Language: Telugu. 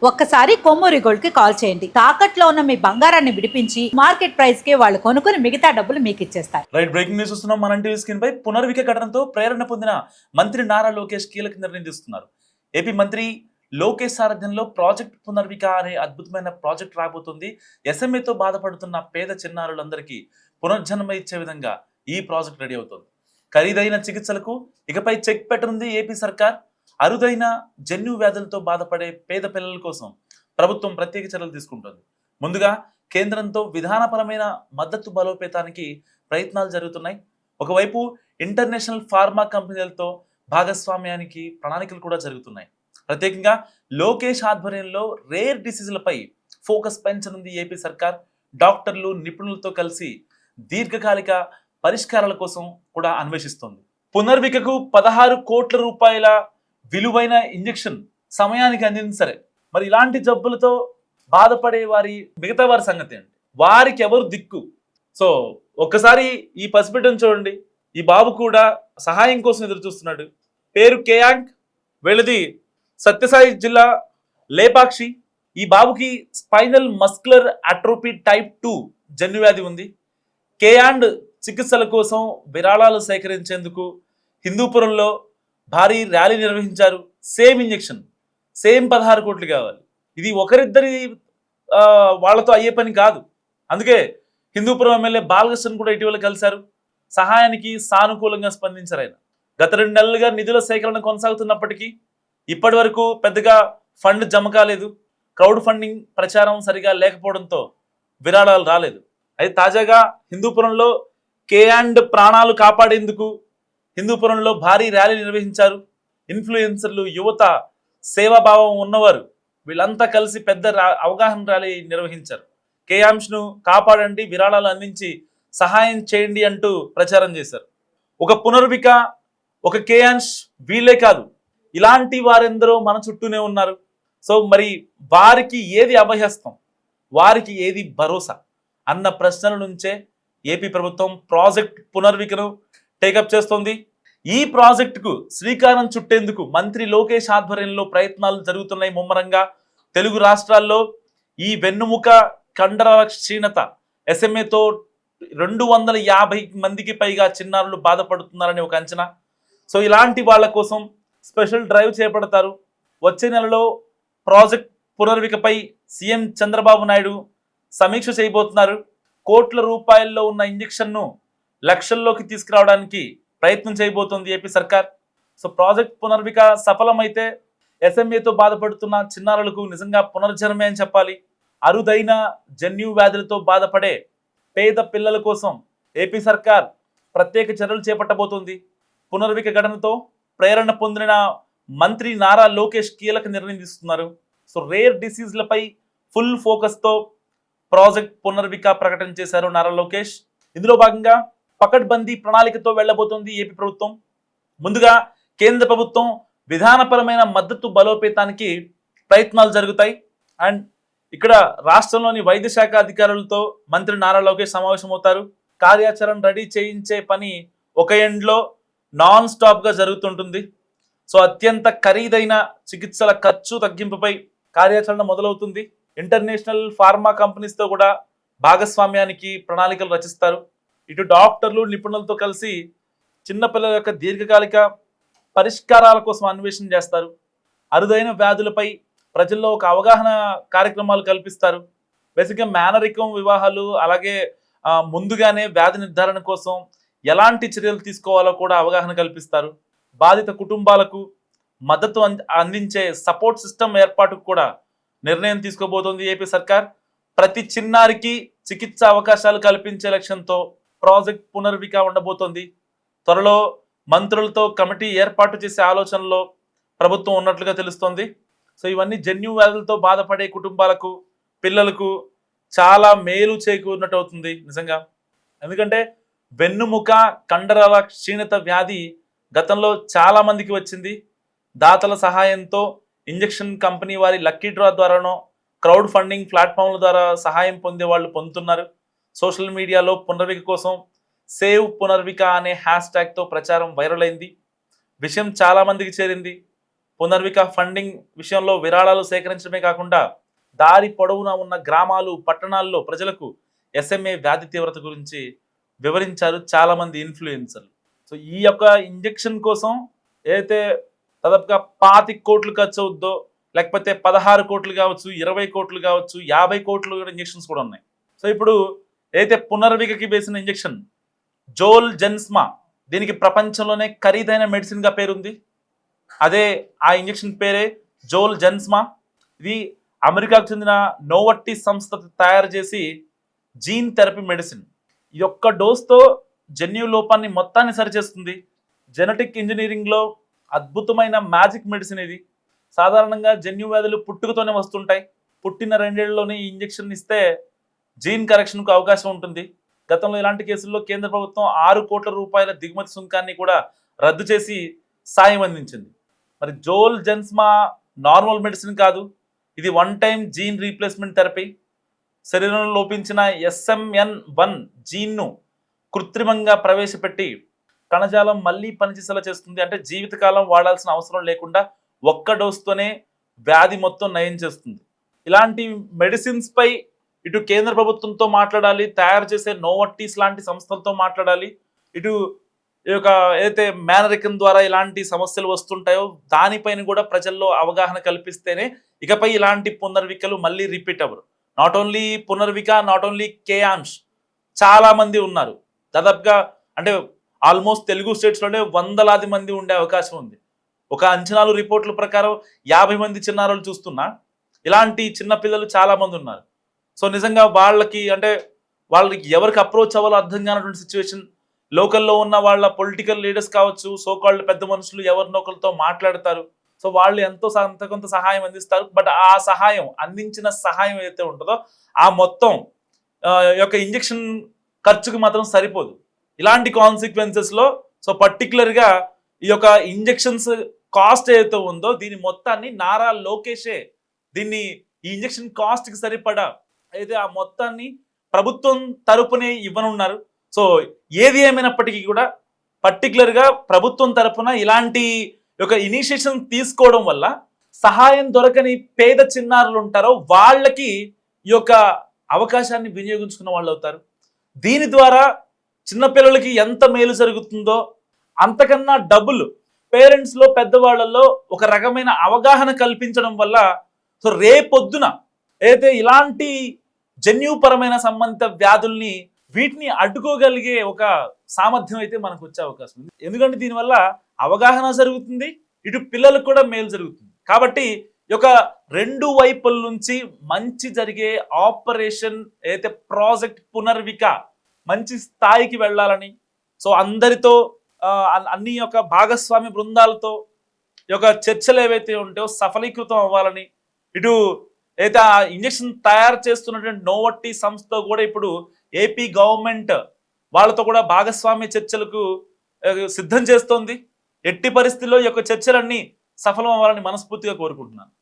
ఒక్కసారి కొమ్మూరి గోల్డ్ కి కాల్ చేయండి. తాకట్లో ఉన్న మీ బంగారాన్ని విడిపించి మార్కెట్ ప్రైస్ కి వాళ్ళు కొనుక్కుని మిగతా డబ్బులు మీకు ఇచ్చేస్తారు. రైట్, బ్రేకింగ్ న్యూస్ చూస్తున్నాం. మన టీవీ స్క్రీన్ పై పునర్విక ఘటనతో ప్రేరణ పొందిన మంత్రి నారా లోకేష్ కీలక నిర్ణయం తీసుకున్నారు. ఏపీ మంత్రి లోకేష్ సారథ్యంలో ప్రాజెక్ట్ పునర్విక అనే అద్భుతమైన ప్రాజెక్ట్ రాబోతుంది. ఎస్ఎంఏతో బాధపడుతున్న పేద చిన్నారులందరికీ పునర్జన్మ ఇచ్చే విధంగా ఈ ప్రాజెక్ట్ రెడీ అవుతుంది. ఖరీదైన చికిత్సలకు ఇకపై చెక్ పెట్టనుంది ఏపీ సర్కార్. అరుదైన జన్యు వ్యాధులతో బాధపడే పేద పిల్లల కోసం ప్రభుత్వం ప్రత్యేక చర్యలు తీసుకుంటుంది. ముందుగా కేంద్రంతో విధానపరమైన మద్దతు బలోపేతానికి ప్రయత్నాలు జరుగుతున్నాయి. ఒకవైపు ఇంటర్నేషనల్ ఫార్మా కంపెనీలతో భాగస్వామ్యానికి ప్రణాళికలు కూడా జరుగుతున్నాయి. ప్రత్యేకంగా లోకేష్ ఆధ్వర్యంలో రేర్ డిసీజులపై ఫోకస్ పెంచనుంది ఏపీ సర్కార్. డాక్టర్లు నిపుణులతో కలిసి దీర్ఘకాలిక పరిష్కారాల కోసం కూడా అన్వేషిస్తోంది. పునర్వికకు 16 కోట్ల రూపాయల విలువైన ఇంజెక్షన్ సమయానికి అందింది. సరే, మరి ఇలాంటి జబ్బులతో బాధపడే మిగతా వారి సంగతి ఏంటి? వారికి ఎవరు దిక్కు? సో ఒక్కసారి ఈ పసిబిడ్డను చూడండి. ఈ బాబు కూడా సహాయం కోసం ఎదురు చూస్తున్నాడు. పేరు కేయాంగ్. వీళ్ళది సత్యసాయి జిల్లా లేపాక్షి. ఈ బాబుకి స్పైనల్ మస్కులర్ అట్రోపీ టైప్ 2 జన్యువ్యాధి ఉంది. కేయాండ్ చికిత్సల కోసం విరాళాలు సేకరించేందుకు హిందూపురంలో భారీ ర్యాలీ నిర్వహించారు. సేమ్ ఇంజెక్షన్, సేమ్ 16 కోట్లు కావాలి. ఇది ఒకరిద్దరి వాళ్ళతో అయ్యే పని కాదు. అందుకే హిందూపురం ఎమ్మెల్యే బాలకృష్ణ కూడా ఇటీవల కలిశారు. సహాయానికి సానుకూలంగా స్పందించారు ఆయన. గత 2 నెలలుగా నిధుల సేకరణ కొనసాగుతున్నప్పటికీ ఇప్పటి వరకు పెద్దగా ఫండ్ జమ కాలేదు. క్రౌడ్ ఫండింగ్ ప్రచారం సరిగా లేకపోవడంతో విరాళాలు రాలేదు. అయితే తాజాగా హిందూపురంలో కేయాండ్ ప్రాణాలు కాపాడేందుకు హిందూపురంలో భారీ ర్యాలీ నిర్వహించారు. ఇన్ఫ్లుయెన్సర్లు, యువత, సేవాభావం ఉన్నవారు వీళ్ళంతా కలిసి పెద్ద అవగాహన ర్యాలీ నిర్వహించారు. కేయాంష్ను కాపాడండి, విరాళాలు అందించి సహాయం చేయండి అంటూ ప్రచారం చేశారు. ఒక పునర్విక, ఒక కేయాంష్ వీళ్ళే కాదు, ఇలాంటి వారెందరో మన చుట్టూనే ఉన్నారు. సో మరి వారికి ఏది అభయహస్తం, వారికి ఏది భరోసా అన్న ప్రశ్నల నుంచే ఏపీ ప్రభుత్వం ప్రాజెక్ట్ పునర్వికను టేకప్ చేస్తోంది. ఈ ప్రాజెక్టుకు శ్రీకారం చుట్టేందుకు మంత్రి లోకేష్ ఆధ్వర్యంలో ప్రయత్నాలు జరుగుతున్నాయి ముమ్మరంగా. తెలుగు రాష్ట్రాల్లో ఈ వెన్నుముక కండరాల క్షీణత ఎస్ఎంఏతో 250 మందికి పైగా చిన్నారులు బాధపడుతున్నారని ఒక అంచనా. సో ఇలాంటి వాళ్ళ కోసం స్పెషల్ డ్రైవ్ చేపడతారు. వచ్చే నెలలో ప్రాజెక్ట్ పునర్వికపై సీఎం చంద్రబాబు నాయుడు సమీక్ష చేయబోతున్నారు. కోట్ల రూపాయల్లో ఉన్న ఇంజెక్షన్ను లక్షల్లోకి తీసుకురావడానికి ప్రయత్నం చేయబోతోంది ఏపీ సర్కార్. సో ప్రాజెక్ట్ పునర్విక సఫలమైతే ఎస్ఎంఏతో బాధపడుతున్న చిన్నారులకు నిజంగా పునర్జన్మే అని చెప్పాలి. అరుదైన జన్యు వ్యాధులతో బాధపడే పేద పిల్లల కోసం ఏపీ సర్కార్ ప్రత్యేక చర్యలు చేపట్టబోతోంది. పునర్విక ఘటనతో ప్రేరణ పొందిన మంత్రి నారా లోకేష్ కీలక నిర్ణయం తీసుకున్నారు. సో రేర్ డిసీజ్లపై ఫుల్ ఫోకస్తో ప్రాజెక్ట్ పునర్విక ప్రకటన చేశారు నారా లోకేష్. ఇందులో భాగంగా పకడ్బందీ ప్రణాళికతో వెళ్లబోతోంది ఏపీ ప్రభుత్వం. ముందుగా కేంద్ర ప్రభుత్వం విధానపరమైన మద్దతు బలోపేతానికి ప్రయత్నాలు జరుగుతాయి. అండ్ ఇక్కడ రాష్ట్రంలోని వైద్య శాఖ అధికారులతో మంత్రి నారా లోకేష్ సమావేశమవుతారు. కార్యాచరణ రెడీ చేయించే పని ఒక ఎండ్లో నాన్ స్టాప్గా జరుగుతుంటుంది. సో అత్యంత ఖరీదైన చికిత్సల ఖర్చు తగ్గింపుపై కార్యాచరణ మొదలవుతుంది. ఇంటర్నేషనల్ ఫార్మా కంపెనీస్తో కూడా భాగస్వామ్యానికి ప్రణాళికలు రచిస్తారు. ఇటు డాక్టర్లు, నిపుణులతో కలిసి చిన్నపిల్లల యొక్క దీర్ఘకాలిక పరిష్కారాల కోసం అన్వేషణ చేస్తారు. అరుదైన వ్యాధులపై ప్రజల్లో ఒక అవగాహన కార్యక్రమాలు కల్పిస్తారు. బేసిక్గా మేనరికం వివాహాలు, అలాగే ముందుగానే వ్యాధి నిర్ధారణ కోసం ఎలాంటి చర్యలు తీసుకోవాలో కూడా అవగాహన కల్పిస్తారు. బాధిత కుటుంబాలకు మద్దతు అందించే సపోర్ట్ సిస్టమ్ ఏర్పాటుకు కూడా నిర్ణయం తీసుకోబోతోంది ఏపీ సర్కార్. ప్రతి చిన్నారికి చికిత్స అవకాశాలు కల్పించే లక్ష్యంతో ప్రాజెక్ట్ పునర్విక ఉండబోతోంది. త్వరలో మంత్రులతో కమిటీ ఏర్పాటు చేసే ఆలోచనలో ప్రభుత్వం ఉన్నట్లుగా తెలుస్తోంది. సో ఇవన్నీ జన్యు వ్యాధులతో బాధపడే కుటుంబాలకు, పిల్లలకు చాలా మేలు చేకూరినట్టు అవుతుంది నిజంగా. ఎందుకంటే వెన్నుముక కండరాల క్షీణత వ్యాధి గతంలో చాలా మందికి వచ్చింది. దాతల సహాయంతో, ఇంజెక్షన్ కంపెనీ వారి లక్కీ డ్రా ద్వారానో, క్రౌడ్ ఫండింగ్ ప్లాట్ఫామ్ల ద్వారా సహాయం పొందే వాళ్ళు పొందుతున్నారు. సోషల్ మీడియాలో పునర్విక కోసం సేవ్ పునర్విక అనే హ్యాష్ ట్యాగ్తో ప్రచారం వైరల్ అయింది. విషయం చాలా మందికి చేరింది. పునర్విక ఫండింగ్ విషయంలో విరాళాలు సేకరించడమే కాకుండా దారి పొడవునా ఉన్న గ్రామాలు పట్టణాల్లో ప్రజలకు ఎస్ఎంఏ వ్యాధి తీవ్రత గురించి వివరించారు చాలా మంది ఇన్ఫ్లుయెన్సర్లు. సో ఈ యొక్క ఇంజెక్షన్ కోసం ఏదైతే దాదాపుగా 25 కోట్లు ఖర్చు అవుద్దో, లేకపోతే 16 కోట్లు కావచ్చు, 20 కోట్లు కావచ్చు, 50 కోట్లు ఇంజెక్షన్స్ కూడా ఉన్నాయి. సో ఇప్పుడు ఏదైతే పునర్వికకి వేసిన ఇంజెక్షన్ జోల్ జెన్స్మా, దీనికి ప్రపంచంలోనే ఖరీదైన మెడిసిన్ గా పేరుంది. అదే ఆ ఇంజెక్షన్ పేరే జోల్ జెన్స్మా. ఇది అమెరికాకు చెందిన నోవర్టిస్ సంస్థ తయారు చేసి జీన్ థెరపీ మెడిసిన్. ఈ యొక్క డోస్తో జన్యు లోపాన్ని మొత్తాన్ని సరిచేస్తుంది. జెనెటిక్ ఇంజనీరింగ్లో అద్భుతమైన మ్యాజిక్ మెడిసిన్ ఇది. సాధారణంగా జన్యు వ్యాధులు పుట్టుకతోనే వస్తుంటాయి. పుట్టిన 2 ఏళ్లలోనే ఈ ఇంజెక్షన్ ఇస్తే జీన్ కరెక్షన్కు అవకాశం ఉంటుంది. గతంలో ఇలాంటి కేసుల్లో కేంద్ర ప్రభుత్వం 6 కోట్ల రూపాయల దిగుమతి సుంకాన్ని కూడా రద్దు చేసి సాయం అందించింది. మరి జోల్ జెన్స్మా నార్మల్ మెడిసిన్ కాదు, ఇది 1 టైం జీన్ రీప్లేస్మెంట్ థెరపీ. శరీరంలో లోపించిన SMN1 జీన్ను కృత్రిమంగా ప్రవేశపెట్టి కణజాలం మళ్ళీ పనిచేసేలా చేస్తుంది. అంటే జీవితకాలం వాడాల్సిన అవసరం లేకుండా ఒక్క డోస్తోనే వ్యాధి మొత్తం నయం చేస్తుంది. ఇలాంటి మెడిసిన్స్ పై ఇటు కేంద్ర ప్రభుత్వంతో మాట్లాడాలి, తయారు చేసే నోవర్టిస్ లాంటి సంస్థలతో మాట్లాడాలి, ఇటు ఈ యొక్క ఏదైతే మేనరికం ద్వారా ఇలాంటి సమస్యలు వస్తుంటాయో దానిపైన కూడా ప్రజల్లో అవగాహన కల్పిస్తేనే ఇకపై ఇలాంటి పునర్వికలు మళ్ళీ రిపీట్ అవ్వరు. Not only Punarvika, not only Keyansh, చాలా మంది ఉన్నారు. దాదాపుగా అంటే ఆల్మోస్ట్ తెలుగు స్టేట్స్లోనే వందలాది మంది ఉండే అవకాశం ఉంది. ఒక అంచనాలు రిపోర్ట్ల ప్రకారం 50 మంది చిన్నారులు చూస్తున్నా ఇలాంటి చిన్న పిల్లలు చాలా మంది ఉన్నారు. సో నిజంగా వాళ్ళకి ఎవరికి అప్రోచ్ అవ్వాలో అర్థం కానటువంటి సిచ్యువేషన్. లోకల్లో ఉన్న వాళ్ళ పొలిటికల్ లీడర్స్ కావచ్చు, సోకాల్డ్ పెద్ద మనుషులు ఎవరినొకరితో మాట్లాడతారు. సో వాళ్ళు అంత కొంత సహాయం అందిస్తారు. బట్ ఆ సహాయం అందించిన సహాయం ఏదైతే ఉంటుందో ఆ మొత్తం యొక్క ఇంజెక్షన్ ఖర్చుకు మాత్రం సరిపోదు. ఇలాంటి కాన్సిక్వెన్సెస్లో సో పర్టికులర్గా ఈ యొక్క ఇంజెక్షన్స్ కాస్ట్ ఏదైతే ఉందో దీని మొత్తాన్ని నారా లోకేషే ఈ ఇంజెక్షన్ కాస్ట్కి సరిపడా అయితే ఆ మొత్తాన్ని ప్రభుత్వం తరపునే ఇవ్వనున్నారు. సో ఏది ఏమైనప్పటికీ కూడా పర్టికులర్గా ప్రభుత్వం తరపున ఇలాంటి ఒక ఇనిషియేషన్ తీసుకోవడం వల్ల సహాయం దొరకని పేద చిన్నారులు ఉంటారో వాళ్ళకి ఈ యొక్క అవకాశాన్ని వినియోగించుకున్న వాళ్ళు అవుతారు. దీని ద్వారా చిన్నపిల్లలకి ఎంత మేలు జరుగుతుందో అంతకన్నా డబుల్ పేరెంట్స్లో పెద్దవాళ్ళల్లో ఒక రకమైన అవగాహన కల్పించడం వల్ల సో రేపొద్దున అయితే ఇలాంటి జన్యుపరమైన సంబంధిత వ్యాధుల్ని వీటిని అడ్డుకోగలిగే ఒక సామర్థ్యం అయితే మనకు వచ్చే అవకాశం ఉంది. ఎందుకంటే దీనివల్ల అవగాహన జరుగుతుంది, ఇటు పిల్లలకు కూడా మేలు జరుగుతుంది. కాబట్టి ఈ యొక్క 2 వైపుల నుంచి మంచి జరిగే ఆపరేషన్ ఏదైతే ప్రాజెక్ట్ పునర్విక మంచి స్థాయికి వెళ్ళాలని, సో అందరితో అన్ని యొక్క భాగస్వామి బృందాలతో ఈ యొక్క చర్చలు ఏవైతే ఉంటాయో సఫలీకృతం అవ్వాలని, ఇటు అయితే ఆ ఇంజెక్షన్ తయారు చేస్తున్నటువంటి నోవర్టిస్ సంస్థ కూడా ఇప్పుడు ఏపీ గవర్నమెంట్ వాళ్ళతో కూడా భాగస్వామ్య చర్చలకు సిద్ధం చేస్తోంది. ఎట్టి పరిస్థితుల్లో ఈ యొక్క చర్చలన్నీ సఫలం అవ్వాలని మనస్ఫూర్తిగా కోరుకుంటున్నాను.